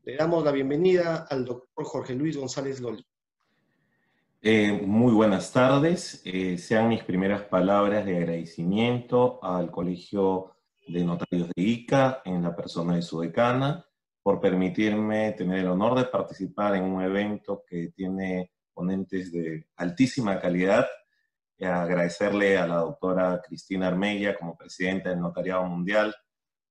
Le damos la bienvenida al doctor Jorge Luis González Loli. Muy buenas tardes. Sean mis primeras palabras de agradecimiento al Colegio de Notarios de Ica, en la persona de su decana, por permitirme tener el honor de participar en un evento que tiene ponentes de altísima calidad. Agradecerle a la doctora Cristina Armella, como presidenta del Notariado Mundial,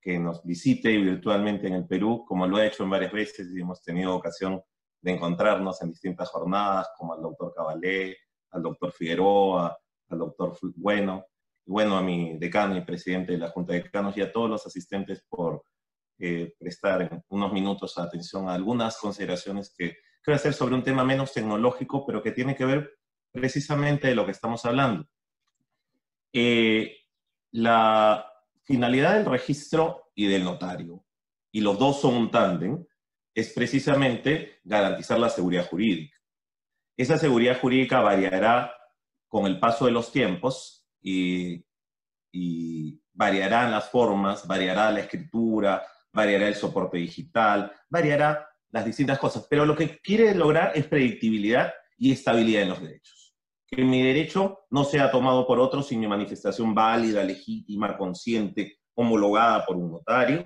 que nos visite virtualmente en el Perú, como lo ha hecho en varias veces y hemos tenido ocasión de encontrarnos en distintas jornadas, como al doctor Cabalé, al doctor Figueroa, al doctor Bueno, y bueno, a mi decano y presidente de la Junta de Decanos y a todos los asistentes por prestar unos minutos de atención a algunas consideraciones que quiero hacer sobre un tema menos tecnológico, pero que tiene que ver precisamente de lo que estamos hablando. La finalidad del registro y del notario, y los dos son un tándem, es precisamente garantizar la seguridad jurídica. Esa seguridad jurídica variará con el paso de los tiempos y variarán las formas, variará la escritura, variará el soporte digital, variará las distintas cosas, pero lo que quiere lograr es predictibilidad y estabilidad en los derechos. Que mi derecho no sea tomado por otros sin mi manifestación válida, legítima, consciente, homologada por un notario,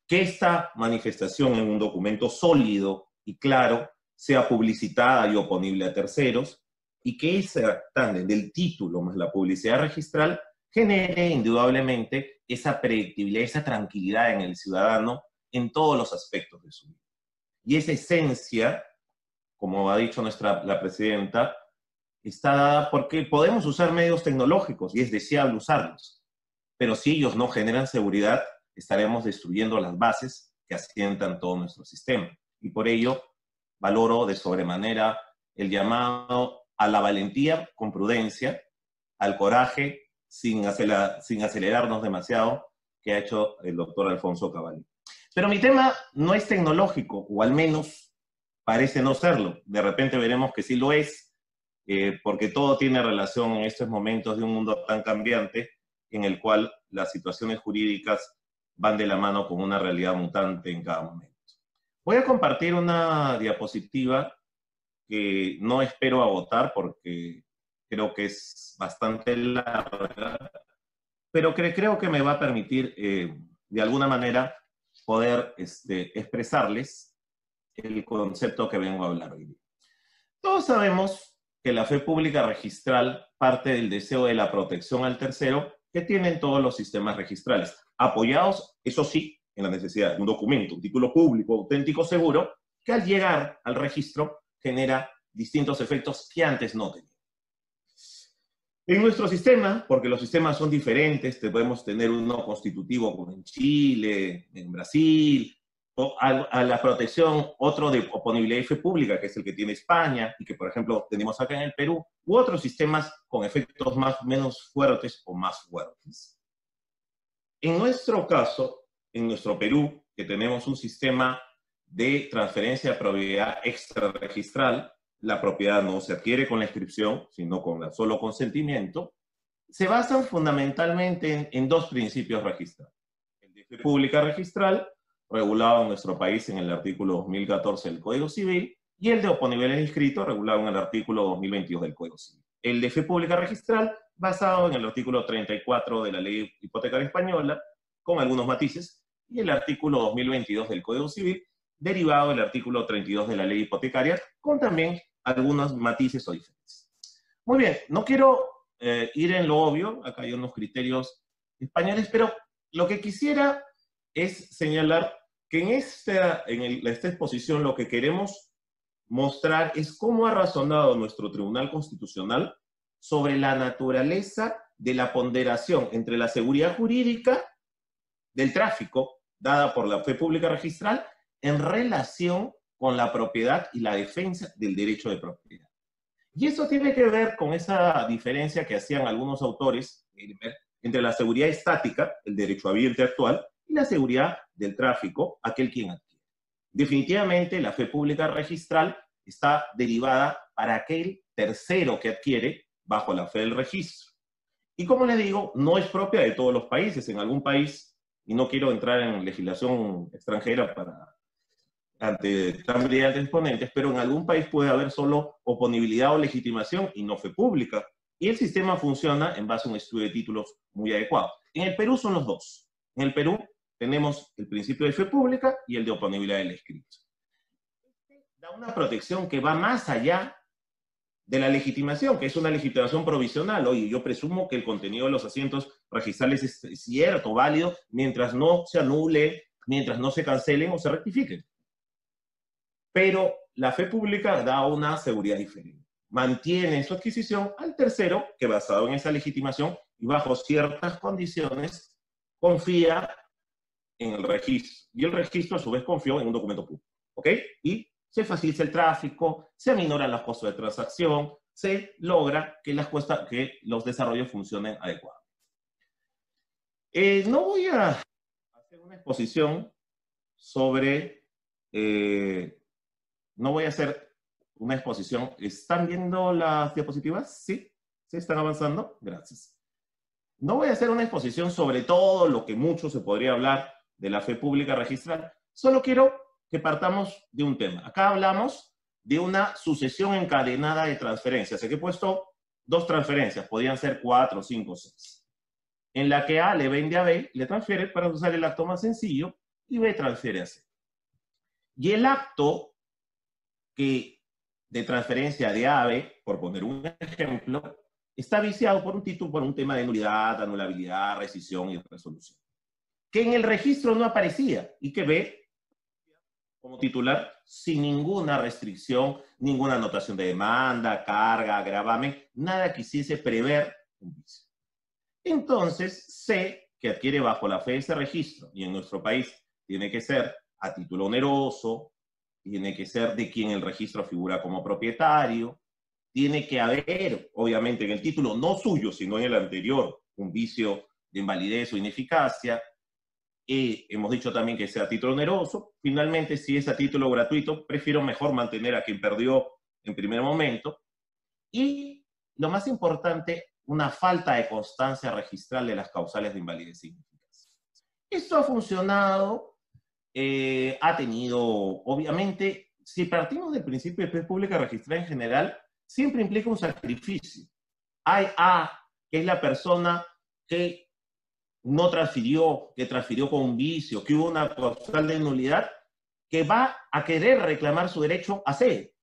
que esta manifestación en un documento sólido y claro sea publicitada y oponible a terceros, y que ese tándem del título más la publicidad registral genere indudablemente esa predictibilidad, esa tranquilidad en el ciudadano en todos los aspectos de su vida. Y esa esencia, como ha dicho la presidenta, está dada porque podemos usar medios tecnológicos y es deseable usarlos, pero si ellos no generan seguridad, estaremos destruyendo las bases que asientan todo nuestro sistema. Y por ello, valoro de sobremanera el llamado a la valentía con prudencia, al coraje sin acelerarnos demasiado, que ha hecho el doctor Alfonso Cavalli. Pero mi tema no es tecnológico, o al menos parece no serlo. De repente veremos que sí lo es, porque todo tiene relación en estos momentos de un mundo tan cambiante en el cual las situaciones jurídicas van de la mano con una realidad mutante en cada momento. Voy a compartir una diapositiva que no espero agotar porque creo que es bastante larga, pero creo que me va a permitir de alguna manera poder expresarles el concepto que vengo a hablar hoy día. Todos sabemos que la fe pública registral parte del deseo de la protección al tercero que tienen todos los sistemas registrales, apoyados, eso sí, en la necesidad de un documento, un título público, auténtico, seguro, que al llegar al registro genera distintos efectos que antes no tenía. En nuestro sistema, porque los sistemas son diferentes, podemos tener uno constitutivo como en Chile, en Brasil, o a la protección, otro de oponibilidad y fe pública, que es el que tiene España, y que, por ejemplo, tenemos acá en el Perú, u otros sistemas con efectos menos fuertes o más fuertes. En nuestro caso, en nuestro Perú, que tenemos un sistema de transferencia de propiedad extrarregistral, la propiedad no se adquiere con la inscripción, sino con el solo consentimiento, se basan fundamentalmente en dos principios registrales. El de fe pública registral, regulado en nuestro país en el artículo 2014 del Código Civil, y el de oponibilidad inscrito, regulado en el artículo 2022 del Código Civil. El de fe pública registral, basado en el artículo 34 de la Ley Hipotecaria Española, con algunos matices, y el artículo 2022 del Código Civil, derivado del artículo 32 de la Ley Hipotecaria, con también algunos matices o diferencias. Muy bien, no quiero ir en lo obvio, acá hay unos criterios españoles, pero lo que quisiera es señalar que en esta exposición lo que queremos mostrar es cómo ha razonado nuestro Tribunal Constitucional sobre la naturaleza de la ponderación entre la seguridad jurídica del tráfico dada por la fe pública registral en relación con la propiedad y la defensa del derecho de propiedad. Y eso tiene que ver con esa diferencia que hacían algunos autores entre la seguridad estática, el derecho habiente actual, y la seguridad del tráfico, aquel quien adquiere. Definitivamente, la fe pública registral está derivada para aquel tercero que adquiere bajo la fe del registro. Y como les digo, no es propia de todos los países. En algún país, y no quiero entrar en legislación extranjera para ante tan brillantes exponentes, pero en algún país puede haber solo oponibilidad o legitimación y no fe pública. Y el sistema funciona en base a un estudio de títulos muy adecuado. En el Perú son los dos. En el Perú tenemos el principio de fe pública y el de oponibilidad del escrito. Da una protección que va más allá de la legitimación, que es una legitimación provisional. Oye, yo presumo que el contenido de los asientos registrales es cierto, válido, mientras no se anule, mientras no se cancelen o se rectifiquen. Pero la fe pública da una seguridad diferente. Mantiene su adquisición al tercero, que basado en esa legitimación y bajo ciertas condiciones, confía en el registro. Y el registro, a su vez, confió en un documento público. ¿Ok? Y se facilita el tráfico, se aminoran los costos de transacción, se logra que los desarrollos funcionen adecuadamente. No voy a hacer una exposición sobre... no voy a hacer una exposición. ¿Están viendo las diapositivas? ¿Sí? ¿Sí están avanzando? Gracias. No voy a hacer una exposición sobre todo lo que mucho se podría hablar de la fe pública registral. Solo quiero que partamos de un tema. Acá hablamos de una sucesión encadenada de transferencias. Aquí he puesto 2 transferencias, podrían ser 4, 5, 6. En la que A le vende a B, le transfiere para usar el acto más sencillo, y B transfiere a C. Y el acto de transferencia de A a B, por poner un ejemplo, está viciado por un tema de nulidad, anulabilidad, rescisión y resolución, que en el registro no aparecía y que B como titular sin ninguna restricción, ninguna anotación de demanda, carga, gravamen, nada que hiciese prever un vicio. Entonces, C, que adquiere bajo la fe ese registro, y en nuestro país tiene que ser a título oneroso, tiene que ser de quien el registro figura como propietario, tiene que haber, obviamente, en el título no suyo, sino en el anterior, un vicio de invalidez o ineficacia. Hemos dicho también que sea a título oneroso. Finalmente, si es a título gratuito, prefiero mejor mantener a quien perdió en primer momento. Y lo más importante, una falta de constancia registral de las causales de invalidez e ineficacia. Esto ha funcionado, ha tenido, obviamente, si partimos del principio de fe pública registrada en general, siempre implica un sacrificio. Hay A, que es la persona que no transfirió, que transfirió con un vicio, que hubo una causal de nulidad, que va a querer reclamar su derecho a C.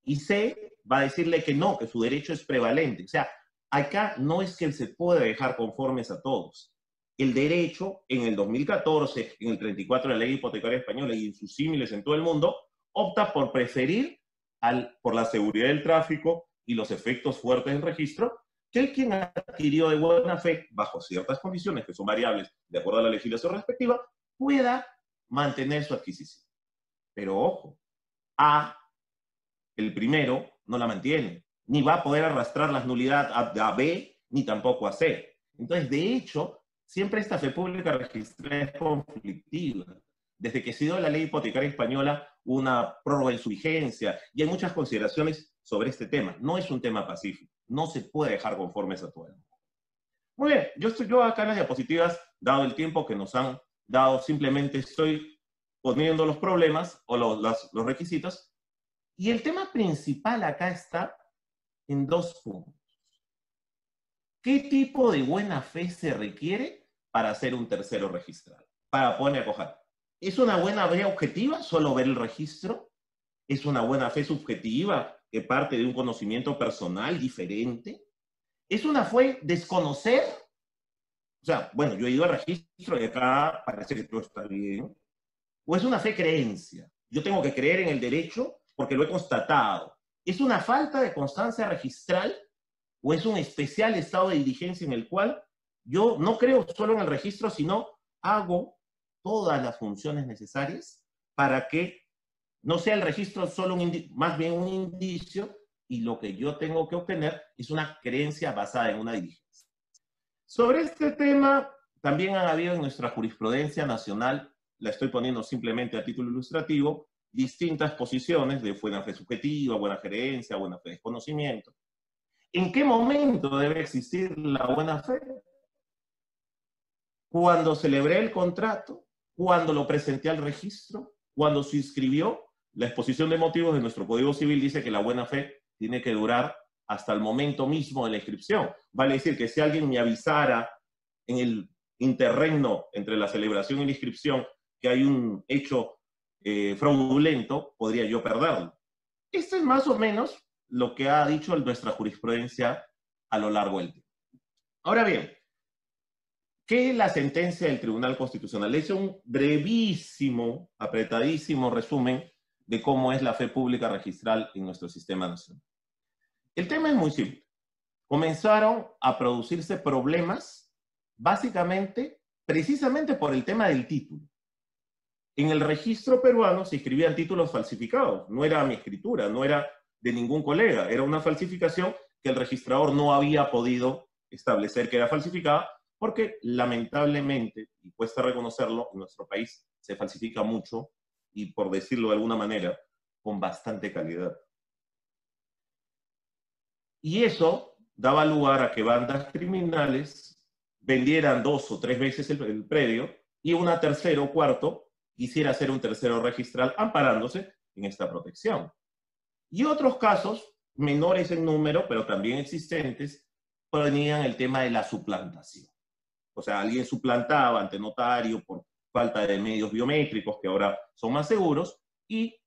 Y C va a decirle que no, que su derecho es prevalente. O sea, acá no es que se pueda dejar conformes a todos. El derecho, en el 2014, en el 34 de la Ley Hipotecaria Española y en sus símiles en todo el mundo, opta por preferir por la seguridad del tráfico y los efectos fuertes del registro, que el quien adquirió de buena fe, bajo ciertas condiciones que son variables de acuerdo a la legislación respectiva, pueda mantener su adquisición. Pero ojo, A, el primero, no la mantiene, ni va a poder arrastrar las nulidades a B, ni tampoco a C. Entonces, de hecho, siempre esta fe pública registrada es conflictiva. Desde que se dio la Ley Hipotecaria Española, una prórroga en su vigencia, y hay muchas consideraciones sobre este tema. No es un tema pacífico. No se puede dejar conformes a todo el mundo. Muy bien, yo acá en las diapositivas, dado el tiempo que nos han dado, simplemente estoy poniendo los problemas o los requisitos, y el tema principal acá está en 2 puntos. ¿Qué tipo de buena fe se requiere para hacer un tercero registral? Para poder acoger. ¿Es una buena fe objetiva solo ver el registro? ¿Es una buena fe subjetiva que parte de un conocimiento personal diferente? ¿Es una fe desconocer? O sea, bueno, yo he ido al registro y acá parece que todo está bien. ¿O es una fe creencia? Yo tengo que creer en el derecho porque lo he constatado. ¿Es una falta de constancia registral o es un especial estado de diligencia en el cual yo no creo solo en el registro, sino hago todas las funciones necesarias para que no sea el registro solo más bien un indicio, y lo que yo tengo que obtener es una creencia basada en una diligencia? Sobre este tema también han habido en nuestra jurisprudencia nacional, la estoy poniendo simplemente a título ilustrativo, distintas posiciones de buena fe subjetiva, buena gerencia, buena fe desconocimiento. ¿En qué momento debe existir la buena fe? ¿Cuando celebré el contrato? ¿Cuando lo presenté al registro? cuando se inscribió, la exposición de motivos de nuestro Código Civil dice que la buena fe tiene que durar hasta el momento mismo de la inscripción. Vale decir que si alguien me avisara en el interregno entre la celebración y la inscripción que hay un hecho fraudulento, podría yo perderlo. Esto es más o menos lo que ha dicho nuestra jurisprudencia a lo largo del tiempo. Ahora bien, ¿qué es la sentencia del Tribunal Constitucional? Le hice un brevísimo, apretadísimo resumen de cómo es la fe pública registral en nuestro sistema nacional. El tema es muy simple. Comenzaron a producirse problemas, básicamente, precisamente por el tema del título. En el registro peruano se escribían títulos falsificados. No era mi escritura, no era de ningún colega. Era una falsificación que el registrador no había podido establecer que era falsificada, porque lamentablemente, y cuesta reconocerlo, en nuestro país se falsifica mucho, y por decirlo de alguna manera, con bastante calidad. Y eso daba lugar a que bandas criminales vendieran 2 o 3 veces el predio, y una tercera o cuarto quisiera hacer un tercero registral amparándose en esta protección. Y otros casos, menores en número, pero también existentes, ponían el tema de la suplantación. O sea, alguien suplantaba ante notario por falta de medios biométricos, que ahora son más seguros, y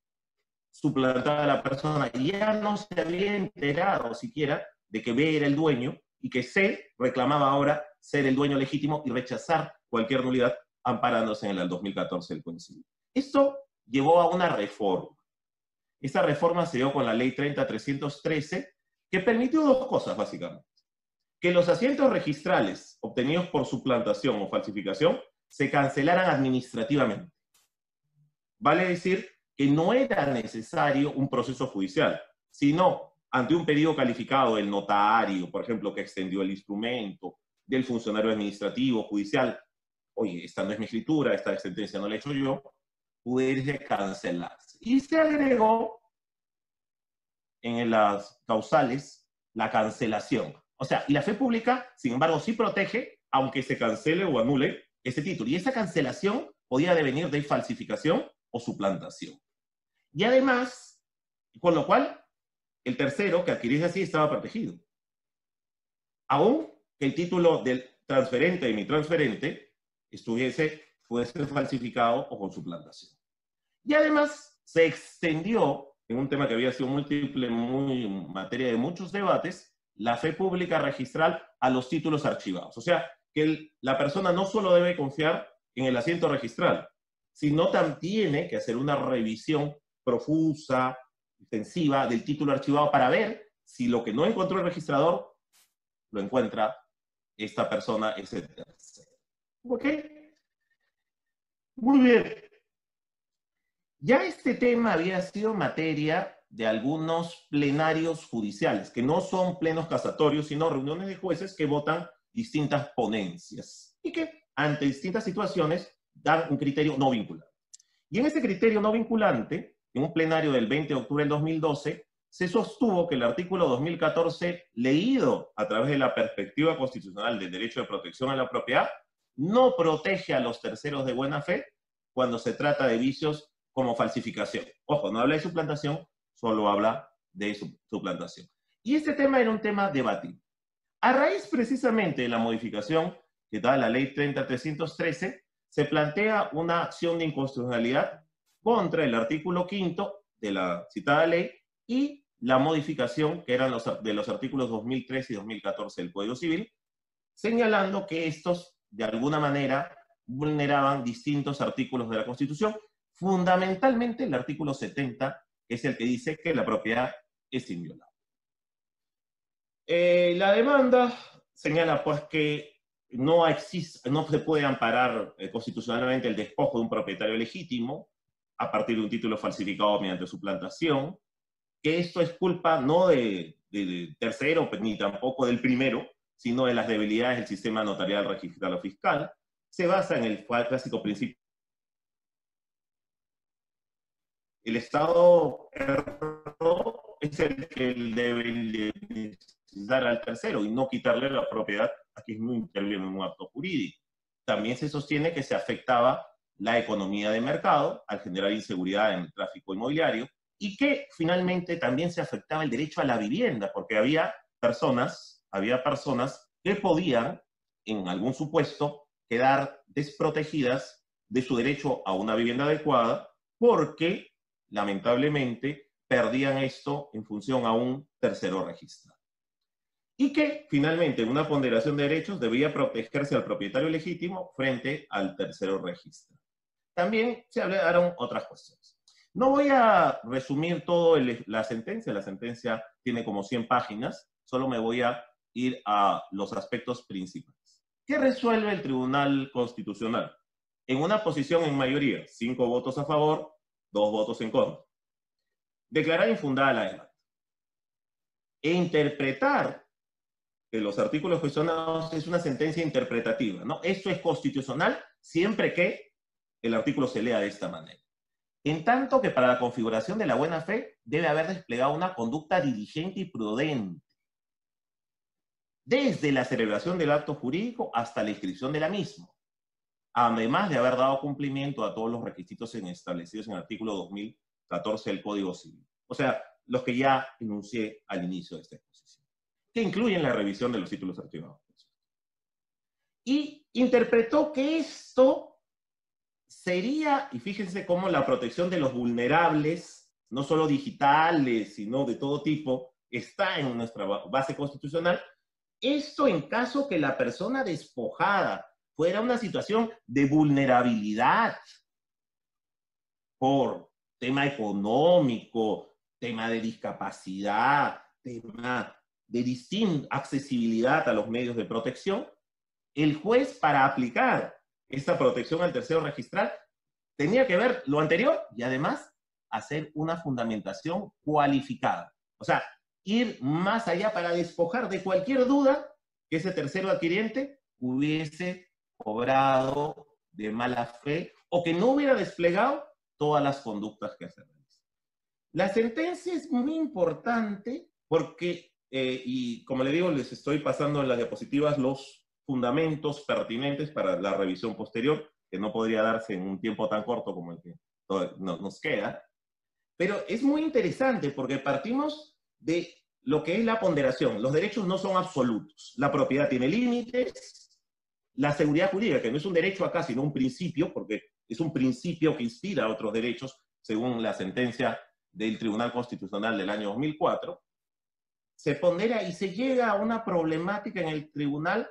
suplantaba a la persona y ya no se había enterado siquiera de que B era el dueño y que C reclamaba ahora ser el dueño legítimo y rechazar cualquier nulidad amparándose en el 2014 del Código Civil. Esto llevó a una reforma. Esta reforma se dio con la Ley 30.313, que permitió 2 cosas básicamente. Que los asientos registrales obtenidos por suplantación o falsificación se cancelaran administrativamente. Vale decir que no era necesario un proceso judicial, sino ante un pedido calificado del notario, por ejemplo, que extendió el instrumento, del funcionario administrativo, judicial, oye, esta no es mi escritura, esta sentencia no la he hecho yo, pudiese cancelarse. Y se agregó en las causales la cancelación. O sea, y la fe pública, sin embargo, sí protege, aunque se cancele o anule ese título. Y esa cancelación podía devenir de falsificación o suplantación. Y además, con lo cual, el tercero que adquiriese así estaba protegido. Aún que el título del transferente y mi transferente fuese falsificado o con suplantación. Y además se extendió, en un tema que había sido múltiple, muy materia de muchos debates, la fe pública registral a los títulos archivados. O sea, que la persona no solo debe confiar en el asiento registral, sino también tiene que hacer una revisión profusa, extensiva del título archivado para ver si lo que no encontró el registrador lo encuentra esta persona, ese tercero. ¿Ok? Muy bien. Ya este tema había sido materia de algunos plenarios judiciales, que no son plenos casatorios, sino reuniones de jueces que votan distintas ponencias y que ante distintas situaciones dan un criterio no vinculante. Y en ese criterio no vinculante, en un plenario del 20 de octubre del 2012, se sostuvo que el artículo 2014, leído a través de la perspectiva constitucional del derecho de protección a la propiedad, no protege a los terceros de buena fe cuando se trata de vicios como falsificación. Ojo, no habla de suplantación, solo habla de suplantación. Y este tema era un tema debatido. A raíz precisamente de la modificación que da la Ley 30.313, se plantea una acción de inconstitucionalidad contra el artículo 5 de la citada ley y la modificación que eran de los artículos 2013 y 2014 del Código Civil, señalando que estos, de alguna manera, vulneraban distintos artículos de la Constitución, fundamentalmente el artículo 70, que es el que dice que la propiedad es inviolable. La demanda señala pues que no se puede amparar constitucionalmente el despojo de un propietario legítimo a partir de un título falsificado mediante suplantación, que esto es culpa no de tercero ni tampoco del primero, sino de las debilidades del sistema notarial, registral o fiscal. Se basa en el clásico principio. El Estado es el que debe dar al tercero y no quitarle la propiedad a quien no interviene en un acto jurídico. También se sostiene que se afectaba la economía de mercado al generar inseguridad en el tráfico inmobiliario, y que finalmente también se afectaba el derecho a la vivienda, porque había personas que podían, en algún supuesto, quedar desprotegidas de su derecho a una vivienda adecuada, porque lamentablemente perdían esto en función a un tercero registrado. Y que finalmente en una ponderación de derechos debía protegerse al propietario legítimo frente al tercero registrado. También se hablaron otras cuestiones. No voy a resumir todo la sentencia tiene como 100 páginas, solo me voy a ir a los aspectos principales. ¿Qué resuelve el Tribunal Constitucional? En una posición en mayoría, 5 votos a favor, 2 votos en contra. Declarar infundada la demanda. E interpretar que los artículos cuestionados es una sentencia interpretativa, ¿no? Esto es constitucional siempre que el artículo se lea de esta manera. En tanto que para la configuración de la buena fe debe haber desplegado una conducta diligente y prudente, desde la celebración del acto jurídico hasta la inscripción de la misma, además de haber dado cumplimiento a todos los requisitos establecidos en el artículo 2014 del Código Civil. O sea, los que ya enuncié al inicio de esta exposición, que incluyen la revisión de los títulos archivados. Y interpretó que esto sería, y fíjense cómo la protección de los vulnerables, no solo digitales, sino de todo tipo, está en nuestra base constitucional. Esto en caso que la persona despojada fuera una situación de vulnerabilidad por tema económico, tema de discapacidad, tema de distinta accesibilidad a los medios de protección, el juez, para aplicar esta protección al tercero registral, tenía que ver lo anterior y además hacer una fundamentación cualificada. O sea, ir más allá para despojar de cualquier duda que ese tercero adquiriente hubiese obrado de mala fe o que no hubiera desplegado todas las conductas que se realizan. La sentencia es muy importante porque, y como le digo, les estoy pasando en las diapositivas los fundamentos pertinentes para la revisión posterior, que no podría darse en un tiempo tan corto como el que nos queda. Pero es muy interesante porque partimos de lo que es la ponderación. Los derechos no son absolutos. La propiedad tiene límites. La seguridad jurídica, que no es un derecho acá, sino un principio, porque es un principio que inspira a otros derechos, según la sentencia del Tribunal Constitucional del año 2004, se pondera y se llega a una problemática en el tribunal.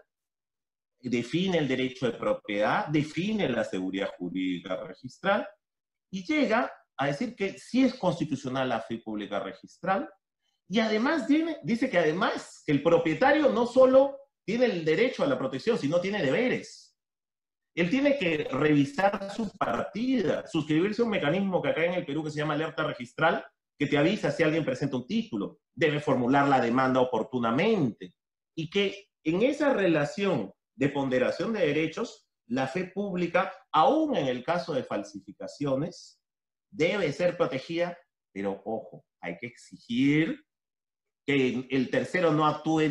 Define el derecho de propiedad, define la seguridad jurídica registral y llega a decir que sí es constitucional la fe pública registral y además dice que además que el propietario no solo tiene el derecho a la protección, sino tiene deberes. Él tiene que revisar su partida, suscribirse a un mecanismo que acá en el Perú que se llama alerta registral, que te avisa si alguien presenta un título, debe formular la demanda oportunamente y que en esa relación de ponderación de derechos, la fe pública, aún en el caso de falsificaciones, debe ser protegida, pero ojo, hay que exigir que el tercero no actúe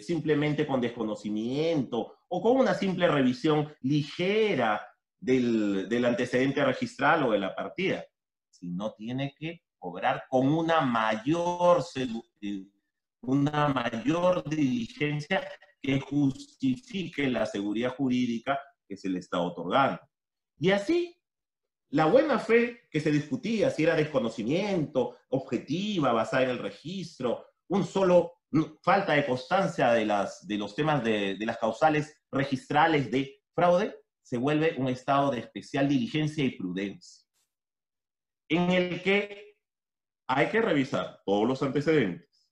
simplemente con desconocimiento o con una simple revisión ligera del antecedente registral o de la partida, sino tiene que obrar con una mayor diligencia que justifique la seguridad jurídica que se le está otorgando. Y así, la buena fe que se discutía, si era desconocimiento, objetiva, basada en el registro, falta de constancia de los temas de las causales registrales de fraude, se vuelve un estado de especial diligencia y prudencia, en el que hay que revisar todos los antecedentes,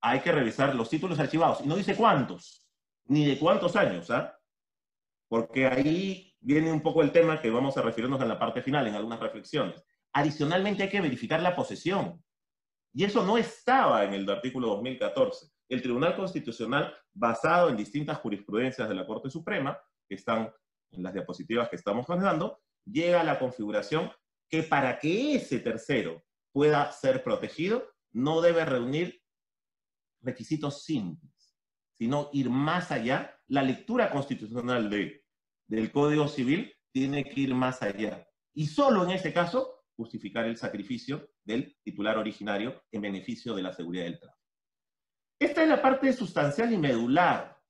hay que revisar los títulos archivados, y no dice cuántos, ni de cuántos años, ¿ah? Porque ahí viene un poco el tema que vamos a referirnos en la parte final, en algunas reflexiones. Adicionalmente hay que verificar la posesión, y eso no estaba en el artículo 2014. El Tribunal Constitucional, basado en distintas jurisprudencias de la Corte Suprema, que están en las diapositivas que estamos manejando, llega a la configuración que para que ese tercero pueda ser protegido, no debe reunir requisitos simples, sino ir más allá. La lectura constitucional del Código Civil tiene que ir más allá. Y solo en ese caso, justificar el sacrificio del titular originario en beneficio de la seguridad del tráfico. Esta es la parte sustancial y medular.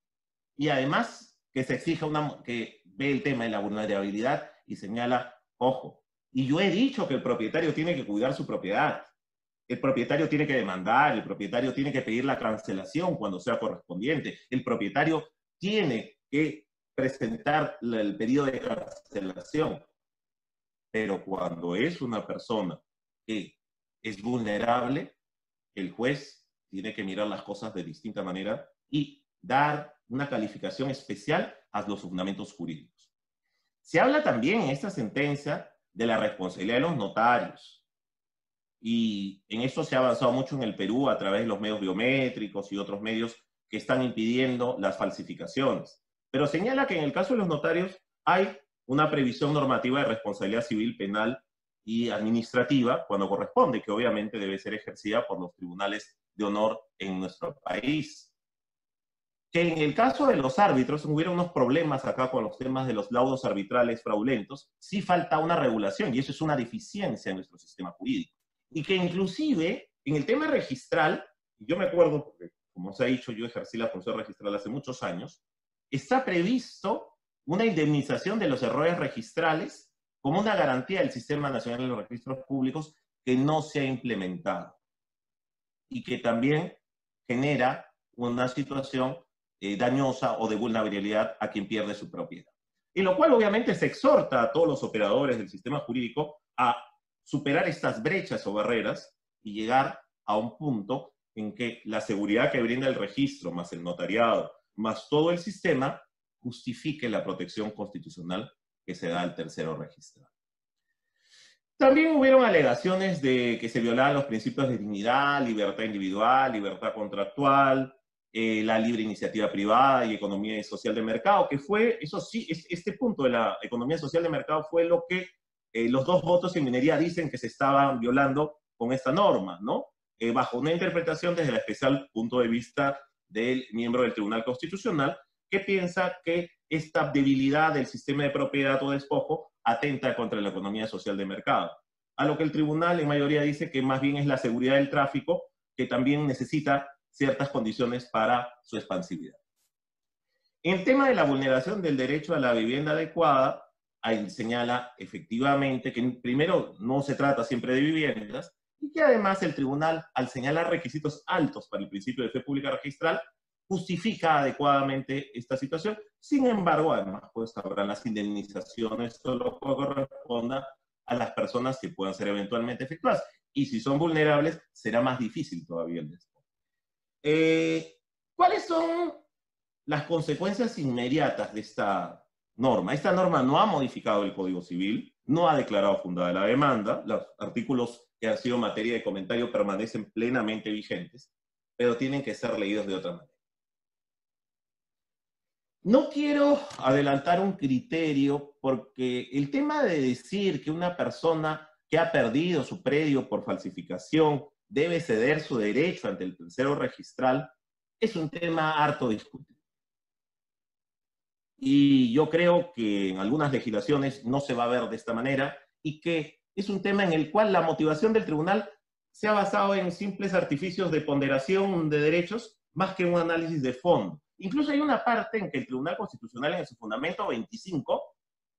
Y además que se exija que ve el tema de la vulnerabilidad y señala, ojo, y yo he dicho que el propietario tiene que cuidar su propiedad. El propietario tiene que demandar, el propietario tiene que pedir la cancelación cuando sea correspondiente, el propietario tiene que presentar el pedido de cancelación. Pero cuando es una persona que es vulnerable, el juez tiene que mirar las cosas de distinta manera y dar una calificación especial a los fundamentos jurídicos. Se habla también en esta sentencia de la responsabilidad de los notarios. Y en esto se ha avanzado mucho en el Perú a través de los medios biométricos y otros medios que están impidiendo las falsificaciones. Pero señala que en el caso de los notarios hay una previsión normativa de responsabilidad civil, penal y administrativa cuando corresponde, que obviamente debe ser ejercida por los tribunales de honor en nuestro país. Que en el caso de los árbitros, hubiera unos problemas acá con los temas de los laudos arbitrales fraudulentos, sí falta una regulación y eso es una deficiencia en nuestro sistema jurídico. Y que inclusive en el tema registral, yo me acuerdo, porque como se ha dicho, yo ejercí la función registral hace muchos años, está previsto una indemnización de los errores registrales como una garantía del Sistema Nacional de los Registros Públicos que no se ha implementado y que también genera una situación dañosa o de vulnerabilidad a quien pierde su propiedad. Y lo cual obviamente se exhorta a todos los operadores del sistema jurídico a superar estas brechas o barreras y llegar a un punto en que la seguridad que brinda el registro, más el notariado, más todo el sistema, justifique la protección constitucional que se da al tercero registrado. También hubieron alegaciones de que se violaban los principios de dignidad, libertad individual, libertad contractual, la libre iniciativa privada y economía social de mercado, que fue, eso sí, este punto de la economía social de mercado fue lo que los dos votos en minería dicen que se estaban violando con esta norma, ¿no? Bajo una interpretación desde el especial punto de vista del miembro del Tribunal Constitucional, que piensa que esta debilidad del sistema de propiedad o despojo atenta contra la economía social de mercado. A lo que el tribunal en mayoría dice que más bien es la seguridad del tráfico, que también necesita ciertas condiciones para su expansividad. En tema de la vulneración del derecho a la vivienda adecuada, ahí señala efectivamente que primero no se trata siempre de viviendas y que además el tribunal, al señalar requisitos altos para el principio de fe pública registral, justifica adecuadamente esta situación. Sin embargo, además, pues habrán las indemnizaciones, todo lo que corresponda a las personas que puedan ser eventualmente efectuadas. Y si son vulnerables, será más difícil todavía el despojo. ¿Cuáles son las consecuencias inmediatas de esta norma? Esta norma no ha modificado el Código Civil, no ha declarado fundada la demanda, los artículos que han sido materia de comentario permanecen plenamente vigentes, pero tienen que ser leídos de otra manera. No quiero adelantar un criterio porque el tema de decir que una persona que ha perdido su predio por falsificación debe ceder su derecho ante el tercero registral es un tema harto discutido. Y yo creo que en algunas legislaciones no se va a ver de esta manera y que es un tema en el cual la motivación del tribunal se ha basado en simples artificios de ponderación de derechos más que un análisis de fondo. Incluso hay una parte en que el Tribunal Constitucional en su fundamento 25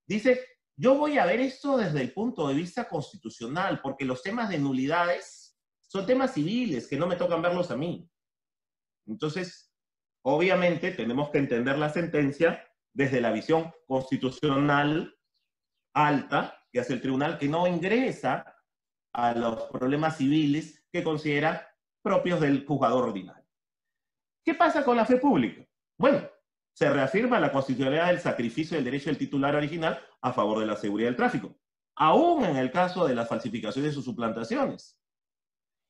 dice, yo voy a ver esto desde el punto de vista constitucional, porque los temas de nulidades son temas civiles que no me tocan verlos a mí. Entonces, obviamente tenemos que entender la sentencia desde la visión constitucional alta que hace el tribunal, que no ingresa a los problemas civiles que considera propios del juzgador ordinario. ¿Qué pasa con la fe pública? Bueno, se reafirma la constitucionalidad del sacrificio del derecho del titular original a favor de la seguridad del tráfico, aún en el caso de las falsificaciones o suplantaciones.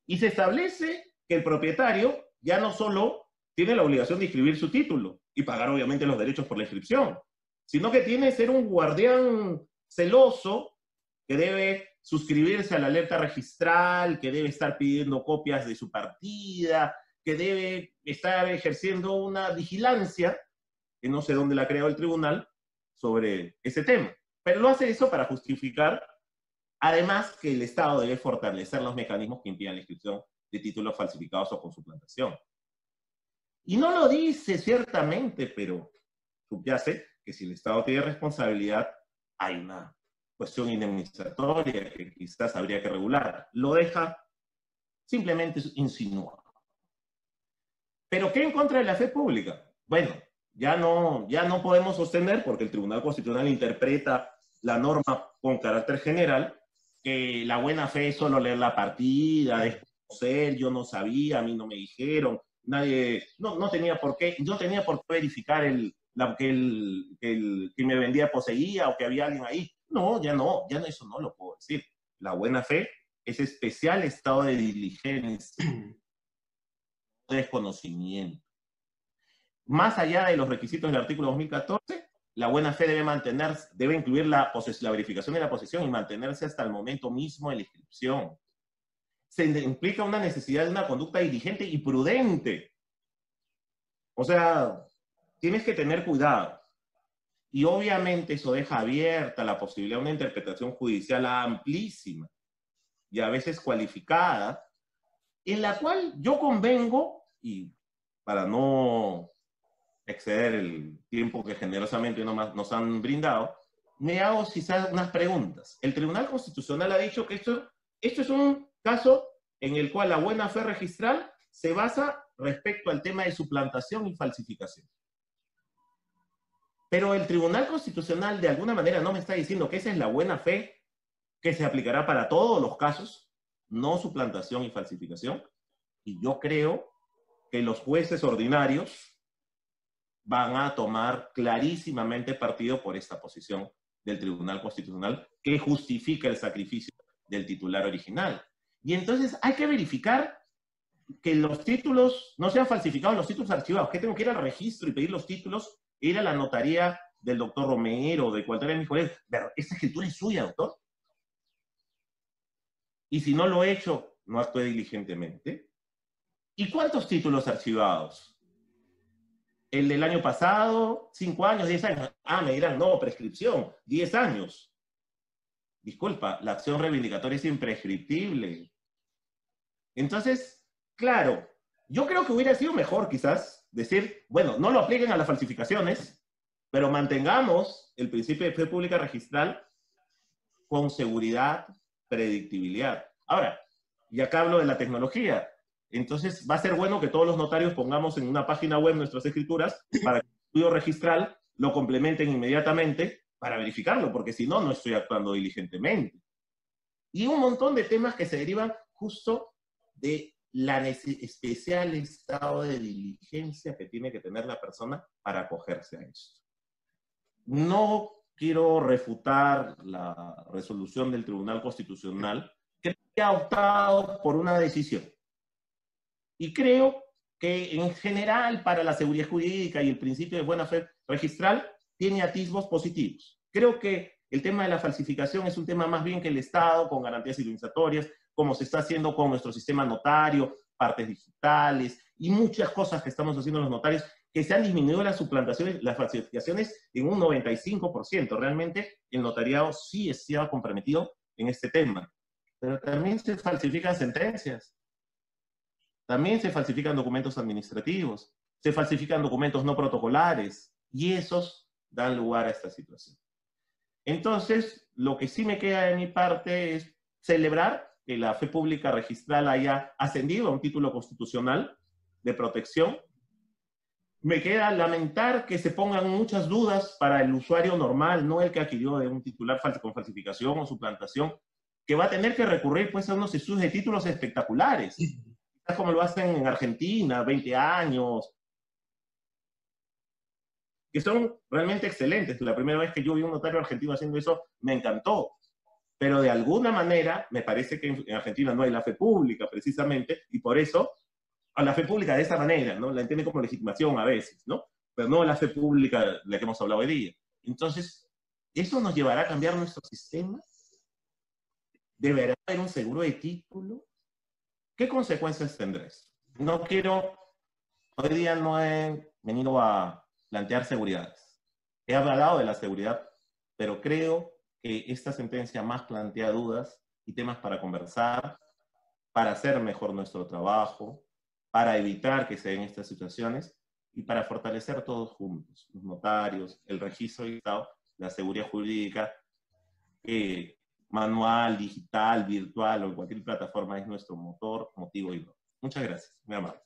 Y se establece que el propietario ya no solo tiene la obligación de inscribir su título y pagar obviamente los derechos por la inscripción, sino que tiene que ser un guardián celoso que debe suscribirse a la alerta registral, que debe estar pidiendo copias de su partida, que debe estar ejerciendo una vigilancia, que no sé dónde la ha creado el tribunal, sobre ese tema. Pero lo hace eso para justificar, además, que el Estado debe fortalecer los mecanismos que impidan la inscripción de títulos falsificados o con suplantación. Y no lo dice ciertamente, pero subyace que si el Estado tiene responsabilidad, hay una cuestión indemnizatoria que quizás habría que regular. Lo deja simplemente insinuado. ¿Pero qué en contra de la fe pública? Bueno, ya no podemos sostener, porque el Tribunal Constitucional interpreta la norma con carácter general, que la buena fe es solo leer la partida, desconocer, yo no sabía, a mí no me dijeron, nadie, no tenía por qué verificar que me vendía poseía o que había alguien ahí. No, eso no lo puedo decir. La buena fe es especial estado de diligencia, desconocimiento. Más allá de los requisitos del artículo 2014, la buena fe debe incluir la verificación de la posesión y mantenerse hasta el momento mismo de la inscripción. Se implica una necesidad de una conducta diligente y prudente. O sea, tienes que tener cuidado. Y obviamente eso deja abierta la posibilidad de una interpretación judicial amplísima y a veces cualificada, en la cual yo convengo, y para no exceder el tiempo que generosamente nos han brindado, me hago quizás unas preguntas. El Tribunal Constitucional ha dicho que esto es un caso en el cual la buena fe registral se basa respecto al tema de suplantación y falsificación. Pero el Tribunal Constitucional de alguna manera no me está diciendo que esa es la buena fe que se aplicará para todos los casos, no suplantación y falsificación. Y yo creo que los jueces ordinarios van a tomar clarísimamente partido por esta posición del Tribunal Constitucional que justifica el sacrificio del titular original. Y entonces hay que verificar que los títulos no sean falsificados, los títulos archivados. ¿Qué tengo que ir al registro y pedir los títulos? Ir a la notaría del doctor Romero, de cualquiera de mis colegas. ¿Esta escritura es suya, doctor? Y si no lo he hecho, no actué diligentemente. ¿Y cuántos títulos archivados? ¿El del año pasado? 5 años, 10 años. Ah, me dirán, no, prescripción, 10 años. Disculpa, la acción reivindicatoria es imprescriptible. Entonces, claro, yo creo que hubiera sido mejor quizás decir, bueno, no lo apliquen a las falsificaciones, pero mantengamos el principio de fe pública registral con seguridad, predictibilidad. Ahora, y acá hablo de la tecnología. Entonces, va a ser bueno que todos los notarios pongamos en una página web nuestras escrituras para que el estudio registral lo complementen inmediatamente para verificarlo, porque si no, no estoy actuando diligentemente. Y un montón de temas que se derivan justo de la especial estado de diligencia que tiene que tener la persona para acogerse a esto. No quiero refutar la resolución del Tribunal Constitucional, que ha optado por una decisión. Y creo que en general para la seguridad jurídica y el principio de buena fe registral tiene atisbos positivos. Creo que el tema de la falsificación es un tema más bien que el Estado, con garantías indemnizatorias, como se está haciendo con nuestro sistema notario, partes digitales y muchas cosas que estamos haciendo los notarios, que se han disminuido las suplantaciones, las falsificaciones en un 95%. Realmente el notariado sí estaba comprometido en este tema. Pero también se falsifican sentencias. También se falsifican documentos administrativos, se falsifican documentos no protocolares, y esos dan lugar a esta situación. Entonces, lo que sí me queda de mi parte es celebrar que la fe pública registral haya ascendido a un título constitucional de protección. Me queda lamentar que se pongan muchas dudas para el usuario normal, no el que adquirió de un titular con falsificación o suplantación, que va a tener que recurrir pues, a unos estudios de títulos espectaculares, como lo hacen en Argentina, 20 años, que son realmente excelentes. La primera vez que yo vi un notario argentino haciendo eso, me encantó. Pero de alguna manera, me parece que en Argentina no hay la fe pública, precisamente, y por eso, a la fe pública de esta manera, ¿no? La entiende como legitimación a veces, ¿no? Pero no la fe pública de la que hemos hablado hoy día. Entonces, ¿eso nos llevará a cambiar nuestro sistema? ¿Deberá haber un seguro de título? ¿Qué consecuencias tendrá eso? Hoy día no he venido a plantear seguridades. He hablado de la seguridad, pero creo que esta sentencia más plantea dudas y temas para conversar, para hacer mejor nuestro trabajo, para evitar que se den estas situaciones y para fortalecer todos juntos, los notarios, el registro del Estado, la seguridad jurídica, manual, digital, virtual o en cualquier plataforma es nuestro motor, motivo y no. Muchas gracias, muy amable.